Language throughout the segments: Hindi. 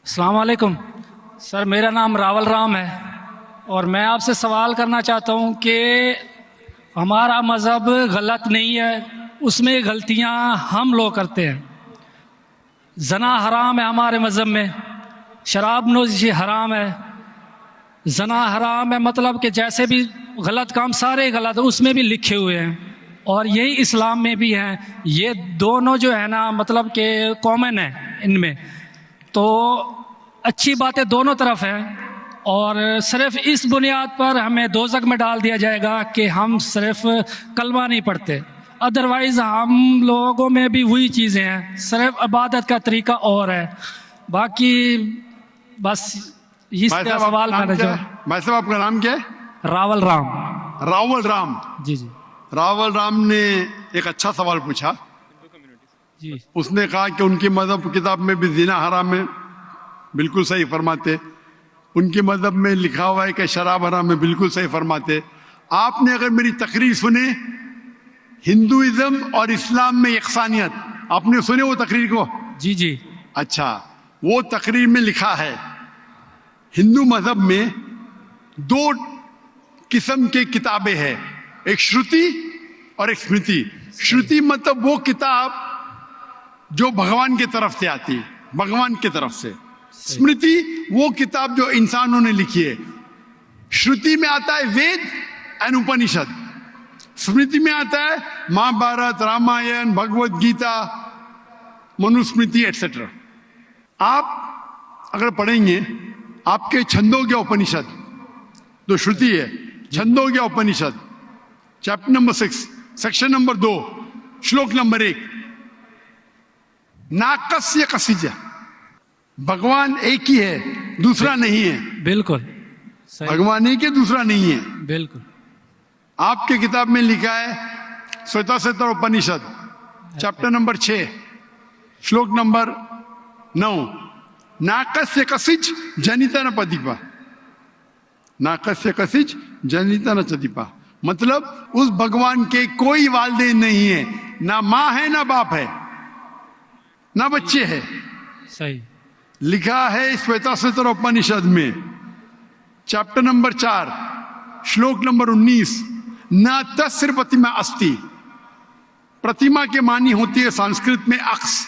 अस्सलाम वालेकुम सर, मेरा नाम रावल राम है और मैं आपसे सवाल करना चाहता हूँ कि हमारा मज़हब गलत नहीं है, उसमें गलतियाँ हम लोग करते हैं। जना हराम है हमारे मज़हब में, शराब नोशी हराम है, जना हराम है, मतलब कि जैसे भी गलत काम सारे गलत उसमें भी लिखे हुए हैं और यही इस्लाम में भी हैं। ये दोनों जो है ना मतलब कि कॉमन है इनमें, तो अच्छी बातें दोनों तरफ हैं और सिर्फ इस बुनियाद पर हमें दोज़ख में डाल दिया जाएगा कि हम सिर्फ कलमा नहीं पढ़ते, अदरवाइज़ हम लोगों में भी वही चीज़ें हैं, सिर्फ इबादत का तरीका और है। बाकी बस इस सवाल मैंने जो। भाई साहब आपका नाम क्या है? रावल राम। रावल राम जी जी रावल राम ने एक अच्छा सवाल पूछा जी। उसने कहा कि उनकी मजहब किताब में भी जिना हराम है, बिल्कुल सही फरमाते। उनके मजहब में लिखा हुआ है कि शराब हराम है, बिल्कुल सही फरमाते। आपने अगर मेरी तकरीर सुने हिंदुइज्म और इस्लाम में यकसानियत, आपने सुने वो तकरीर को? जी जी। अच्छा, वो तकरीर में लिखा है हिंदू मजहब में दो किस्म के किताबें हैं, एक श्रुति और एक स्मृति। श्रुति मतलब वो किताब जो भगवान की तरफ से आती है, भगवान की तरफ से। स्मृति वो किताब जो इंसानों ने लिखी है। श्रुति में आता है वेद एंड उपनिषद, स्मृति में आता है महाभारत, रामायण, भगवत गीता, मनुस्मृति एटसेट्रा। आप अगर पढ़ेंगे आपके छंदोग्य उपनिषद जो श्रुति है, छंदोग्य उपनिषद चैप्टर नंबर 6 सेक्शन नंबर 2 श्लोक नंबर 1, नाकस्य कसिज, भगवान एक ही है, दूसरा नहीं है। बिल्कुल सही। भगवान एक है, दूसरा नहीं है। बिल्कुल। आपके किताब में लिखा है श्वेताश्वेतर उपनिषद चैप्टर नंबर 6 श्लोक नंबर 9, नाकस्य कसिज जनिता न पतिपा, नाकस्य कसिज जनिता न चतिपा, मतलब उस भगवान के कोई वालिदैन नहीं है, ना माँ है ना बाप है ना बच्चे है। सही। लिखा है श्वेताश्वेतर उपनिषद में चैप्टर नंबर 4 श्लोक नंबर 19, न तस्य प्रतिमा अस्ति, प्रतिमा के मानी होती है संस्कृत में अक्स,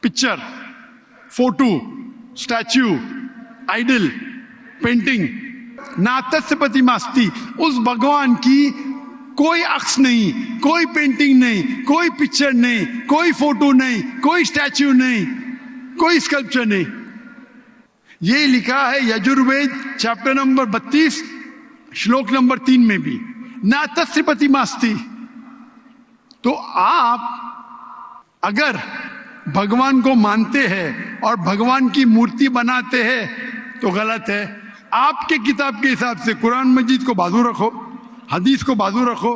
picture, photo, statue, idol, painting. ना तस्य प्रतिमा अस्ति, उस भगवान की कोई अक्स नहीं, कोई पेंटिंग नहीं, कोई पिक्चर नहीं, कोई फोटो नहीं, कोई स्टैच्यू नहीं, कोई स्कल्पचर नहीं। ये लिखा है यजुर्वेद चैप्टर नंबर 32 श्लोक नंबर 3 में भी, ना तस्य प्रतिमा अस्ति। तो आप अगर भगवान को मानते हैं और भगवान की मूर्ति बनाते हैं तो गलत है। आपके किताब के हिसाब से कुरान मजीद को बाजू रखो, हदीस को बाजू रखो।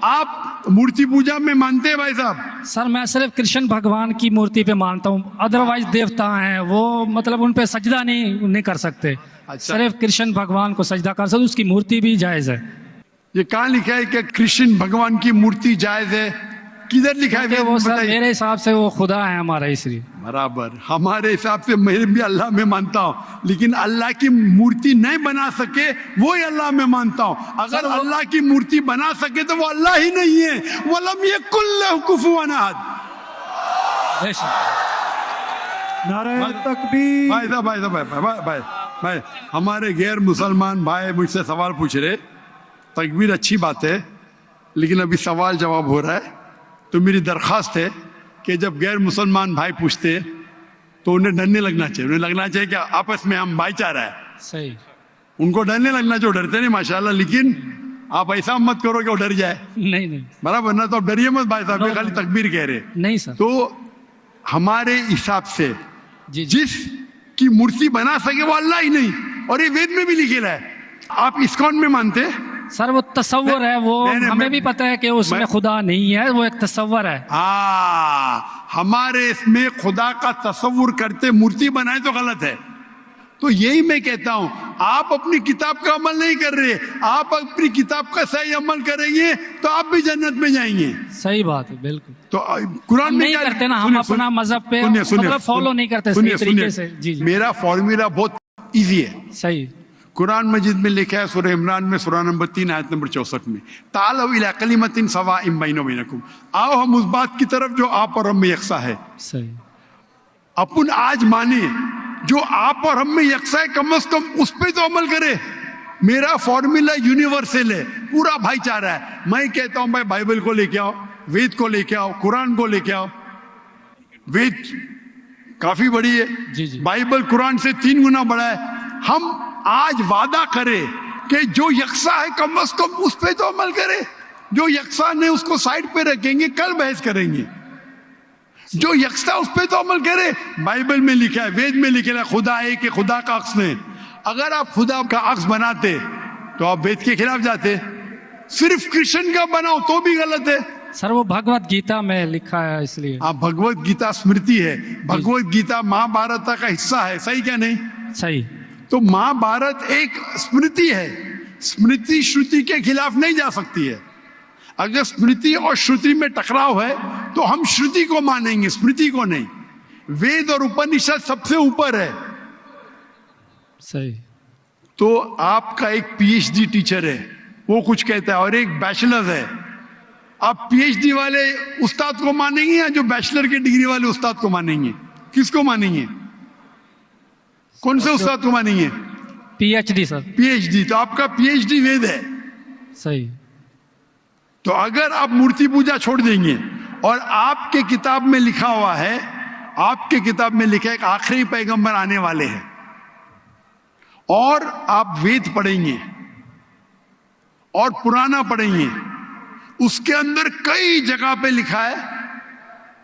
आप मूर्ति पूजा में मानते हैं भाई साहब? सर मैं सिर्फ कृष्ण भगवान की मूर्ति पे मानता हूँ, अदरवाइज देवता हैं वो मतलब उन पे सजदा नहीं कर सकते। अच्छा। सिर्फ कृष्ण भगवान को सजदा कर सकते, उसकी मूर्ति भी जायज है। ये कहाँ लिखा है कि कृष्ण भगवान की मूर्ति जायज है? किधर लिखा है? वो सर मेरे हिसाब से वो खुदा है हमारा, इसलिए। बराबर, हमारे हिसाब से मैं भी अल्लाह में मानता हूँ, लेकिन अल्लाह की मूर्ति नहीं बना सके वो ही अल्लाह में मानता हूँ। अगर अल्लाह की मूर्ति बना सके तो वो अल्लाह ही नहीं है। वलम यकुल लहु कुफुवन अहद। नारे तकबीर। भाई साहब भाई साहब भाई भाई भाई हमारे गैर मुसलमान भाई मुझसे सवाल पूछ रहे। तकबीर अच्छी बात है, लेकिन अभी सवाल जवाब हो रहा है, तो मेरी दरख्वास्त है कि जब गैर मुसलमान भाई पूछते तो उन्हें डरने लगना चाहिए। उन्हें लगना चाहिए कि आपस में हम भाईचारा है। सही। उनको डरने लगना चाहिए। डरते नहीं माशाल्लाह, लेकिन आप ऐसा मत करो कि वो डर जाए। नहीं नहीं बराबर ना? तो आप डरिए मत भाई साहब, ये खाली तकबीर कह रहे। नहीं सर। तो हमारे हिसाब से जी। जिस की मूर्ति बना सके वो अल्लाह ही नहीं, और ये वेद में भी लिखेला है। आप इस्कॉन में मानते हैं सर वो तसव्वुर है, वो हमें भी पता है कि उसमें खुदा नहीं है, वो एक तसव्वुर है। हमारे इसमें खुदा का तसव्वुर करते मूर्ति बनाए तो गलत है। तो यही मैं कहता हूं, आप अपनी किताब का अमल नहीं कर रहे, आप अपनी किताब का सही अमल करेंगे तो आप भी जन्नत में जाएंगे। सही बात है, बिल्कुल। तो कुरान हम में नहीं क्या करते ना, हम सुनिए, अपना मजहब पे सुनिए, सुनिए, मतलब फॉलो नहीं करते सुनिए, सही तरीके सुनिए। से। जी जी मेरा फॉर्मूला बहुत इजी है। सही। कुरान मजीद में लिखा है सूरह इमरान में सूरह नंबर 3 आयत नंबर 64 में, तालौ इला कलिमतिन सवाइम बैना बैनकुम, आओ हम उस बात की तरफ जो आप और हम में यकसा है। सही। अपन आज माने जो आप और हम में यकसा है, कम से कम उस पे तो अमल करे। मेरा फॉर्मूला यूनिवर्सल है, पूरा भाईचारा है। मैं कहता हूं भाई बाइबल को लेके आओ, वेद को लेके आओ, कुरान को लेके आओ। वेद काफी बड़ी है, जी जी। बाइबल कुरान से 3 गुना बड़ा है। हम आज वादा करें कि जो यकसा है कम से कम उस पे तो अमल करे। जो यकसा नहीं उसको साइड पे रखेंगे, कल बहस करेंगे। जो यकसा उस पे तो अमल करे। बाइबल में लिखा है, वेद में लिखा है, खुदा है कि खुदा का अक्स नहीं। अगर आप खुदा का अक्स बनाते तो आप वेद के खिलाफ जाते। सिर्फ कृष्ण का बनाओ तो भी गलत है। सर वो भगवत गीता में लिखा है इसलिए। आप भगवत गीता स्मृति है, भगवत गीता महाभारत का हिस्सा है, सही क्या नहीं? सही। तो महाभारत एक स्मृति है, स्मृति श्रुति के खिलाफ नहीं जा सकती है। अगर स्मृति और श्रुति में टकराव है तो हम श्रुति को मानेंगे, स्मृति को नहीं। वेद और उपनिषद सबसे ऊपर है। सही। तो आपका एक पीएचडी टीचर है, वो कुछ कहता है, और एक बैचलर है। आप पीएचडी वाले उस्ताद को मानेंगे या जो बैचलर की डिग्री वाले उस्ताद को मानेंगे? किसको मानेंगे? कौन से उस्ताद को मानेंगे? PhD sir. पीएचडी। तो आपका पीएचडी वेद है। सही। तो अगर आप मूर्ति पूजा छोड़ देंगे और आपके किताब में लिखा हुआ है, आपके किताब में लिखा है कि आखिरी पैगंबर आने वाले हैं, और आप वेद पढ़ेंगे और पुराना पढ़ेंगे, उसके अंदर कई जगह पे लिखा है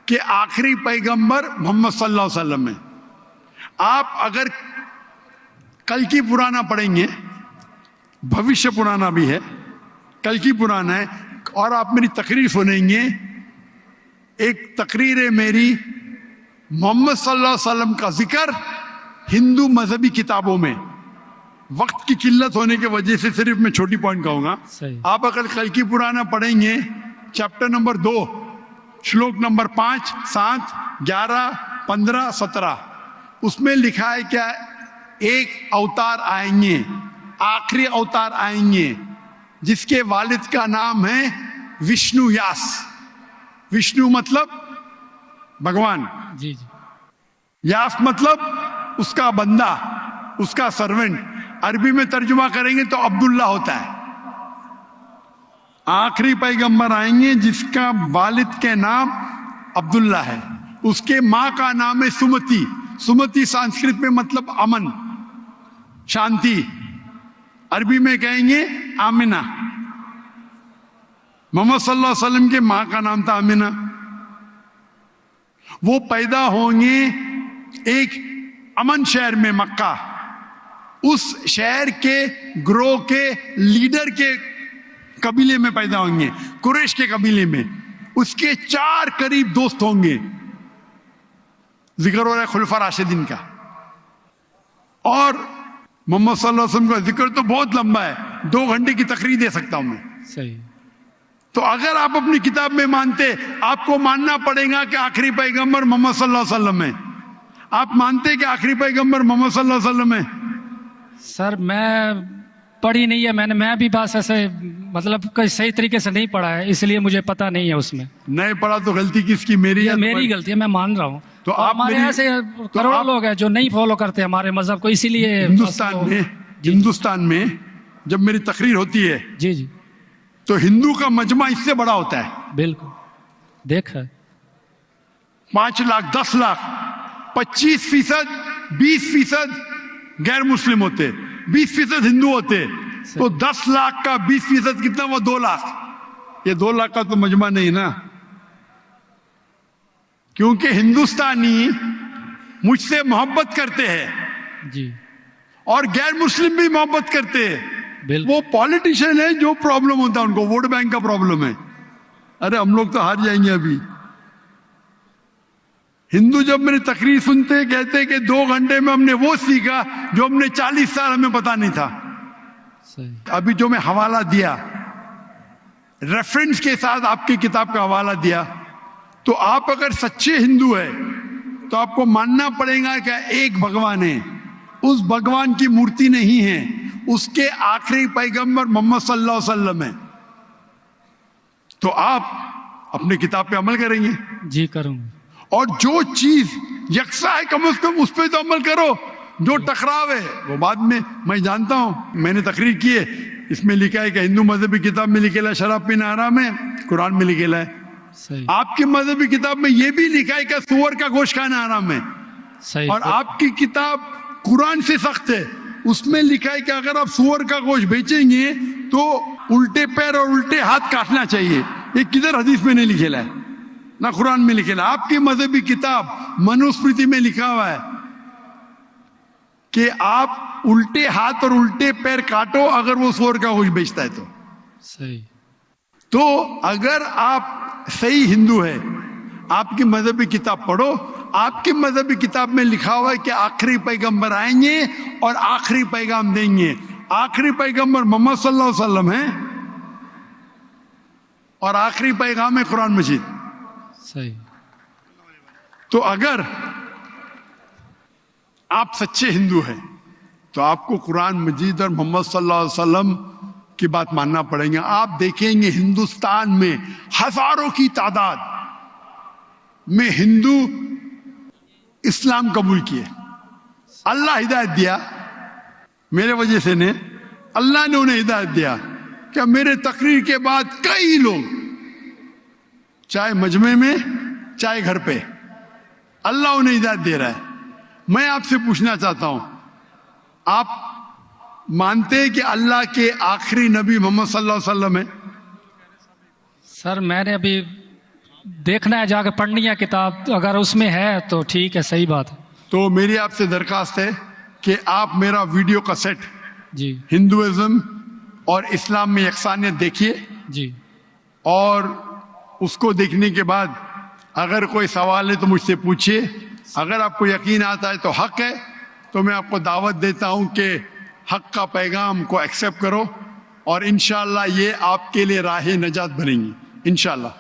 कि आखिरी पैगंबर मोहम्मद सल्लल्लाहु अलैहि वसल्लम है। आप अगर कल की पुराना पढ़ेंगे, भविष्य पुराना भी है, कल की पुराना है, और आप मेरी तकरीर सुनेंगे। एक तकरीर है मेरी, मोहम्मद सल्लल्लाहु अलैहि वसल्लम का जिक्र हिंदू मजहबी किताबों में। वक्त की किल्लत होने की वजह से सिर्फ मैं छोटी पॉइंट कहूंगा। सही। आप अगर कल की पुराना पढ़ेंगे, चैप्टर नंबर 2, श्लोक नंबर 5, 7, 11, 15, 17, उसमें लिखा है क्या? एक अवतार आएंगे, आखिरी अवतार आएंगे, जिसके वालिद का नाम है विष्णु यास। विष्णु मतलब भगवान, जी जी। यास मतलब उसका बंदा, उसका सर्वेंट। अरबी में तर्जुमा करेंगे तो अब्दुल्ला होता है। आखिरी पैगंबर आएंगे जिसका वालिद के नाम अब्दुल्ला है, उसके माँ का नाम है सुमति। सुमति संस्कृत में मतलब अमन, शांति। अरबी में कहेंगे आमिना। मोहम्मद सल्लल्लाहु अलैहि वसल्लम के माँ का नाम था आमिना। वो पैदा होंगे एक अमन शहर में, मक्का। उस शहर के ग्रोह के लीडर के कबीले में पैदा होंगे, कुरैश के कबीले में। उसके 4 करीब दोस्त होंगे। जिक्र हो रहा है खुलफा राशिदीन का। और मोहम्मद सल्लल्लाहु अलैहि वसल्लम का जिक्र तो बहुत लंबा है, 2 घंटे की तकरीर दे सकता हूं मैं। सही। तो अगर आप अपनी किताब में मानते, आपको मानना पड़ेगा कि आखिरी पैगंबर मोहम्मद सल्लल्लाहु अलैहि वसल्लम है। आप मानते कि आखिरी पैगंबर मोहम्मद सल्लल्लाहु अलैहि वसल्लम है? सर मैं पढ़ी नहीं है, मैं भी बस ऐसे मतलब कोई सही तरीके से नहीं पढ़ा है, इसलिए मुझे पता नहीं है उसमें। नहीं पढ़ा तो गलती किसकी? मेरी ये या मेरी गलती है, मैं मान रहा हूँ। तो और आप हमारे मेरी- ऐसे तो करोड़ों आप- लोग हैं जो नहीं फॉलो करते हमारे मजहब को, इसीलिए हिंदुस्तान में जब मेरी तकरीर होती है जी जी तो हिंदू का मजमा इससे बड़ा होता है। बिल्कुल देखा है। 5 लाख, 10 लाख, 25%, 20% गैर मुस्लिम होते, 20% हिंदू होते। तो 10 लाख का 20% कितना हुआ? 2 लाख। ये 2 लाख का तो मजमा नहीं ना, क्योंकि हिंदुस्तानी मुझसे मोहब्बत करते हैं जी और गैर मुस्लिम भी मोहब्बत करते हैं। बिल्कुल। वो पॉलिटिशियन है, जो प्रॉब्लम होता है उनको वोट बैंक का प्रॉब्लम है। अरे हम लोग तो हार जाएंगे अभी। हिंदू जब मेरी तकरीर सुनते कहते कि 2 घंटे में हमने वो सीखा जो हमने 40 साल हमें पता नहीं था। सही। अभी जो मैं हवाला दिया, रेफरेंस के साथ आपकी किताब का हवाला दिया, तो आप अगर सच्चे हिंदू है तो आपको मानना पड़ेगा कि एक भगवान है, उस भगवान की मूर्ति नहीं है, उसके आखिरी पैगंबर मोहम्मद सल्लल्लाहु अलैहि वसल्लम है। तो आप अपने किताब पे अमल करेंगे जी करूँगा। और जो चीज यकसा है कम से कम उस पर तो अमल करो। जो टकराव है वो बाद में, मैं जानता हूं, मैंने तकरीर की है, इसमें लिखा है कि हिंदू मजहबी किताब में लिखेला है शराब पीना हराम है, कुरान में लिखेला है। सही आपकी मजहबी किताब में यह भी लिखा है कि सुअर का गोश्त खाना हराम है। सही। और आपकी किताब कुरान से सख्त है, उसमें लिखा है कि अगर आप सुअर का गोश्त बेचेंगे तो उल्टे पैर और उल्टे हाथ काटना चाहिए। ये किधर हदीस में नहीं लिखेला है, ना कुरान में लिखेला। आपकी मजहबी किताब मनुस्मृति में लिखा हुआ है कि आप उल्टे हाथ और उल्टे पैर काटो अगर वो सुअर का गोश्त बेचता है तो। सही। तो अगर आप सही हिंदू है, आपकी मजहबी किताब पढ़ो। आपकी मजहबी किताब में लिखा हुआ है कि आखिरी पैगंबर आएंगे और आखिरी पैगाम देंगे। आखिरी पैगंबर मोहम्मद सल्लल्लाहु अलैहि वसल्लम है और आखिरी पैगाम है कुरान मजीद। सही। तो अगर आप सच्चे हिंदू हैं तो आपको कुरान मजीद और मोहम्मद सल्लल्लाहु अलैहि वसल्लम की बात मानना पड़ेगा। आप देखेंगे हिंदुस्तान में हजारों की तादाद में हिंदू इस्लाम कबूल किए। अल्लाह हिदायत दिया, मेरे वजह से ने, अल्लाह ने उन्हें हिदायत दिया कि मेरे तकरीर के बाद कई लोग, चाहे मजमे में चाहे घर पे, अल्लाह उन्हें हिदायत दे रहा है। मैं आपसे पूछना चाहता हूं, आप मानते हैं कि अल्लाह के आखिरी नबी मोहम्मद सल्लल्लाहु अलैहि वसल्लम है? सर मैंने अभी देखना है, जाकर पढ़नी है किताब, तो अगर उसमें है तो ठीक है, सही बात है। तो मेरी आपसे दरखास्त है कि आप मेरा वीडियो कैसेट जी हिंदुइज्म और इस्लाम में यकसानियत देखिए, जी। और उसको देखने के बाद अगर कोई सवाल है तो मुझसे पूछिए। अगर आपको यकीन आता है तो हक है, तो मैं आपको दावत देता हूं कि हक का पैगाम को एक्सेप्ट करो और इंशाअल्लाह ये आपके लिए राह नजात बनेंगी इंशाअल्लाह।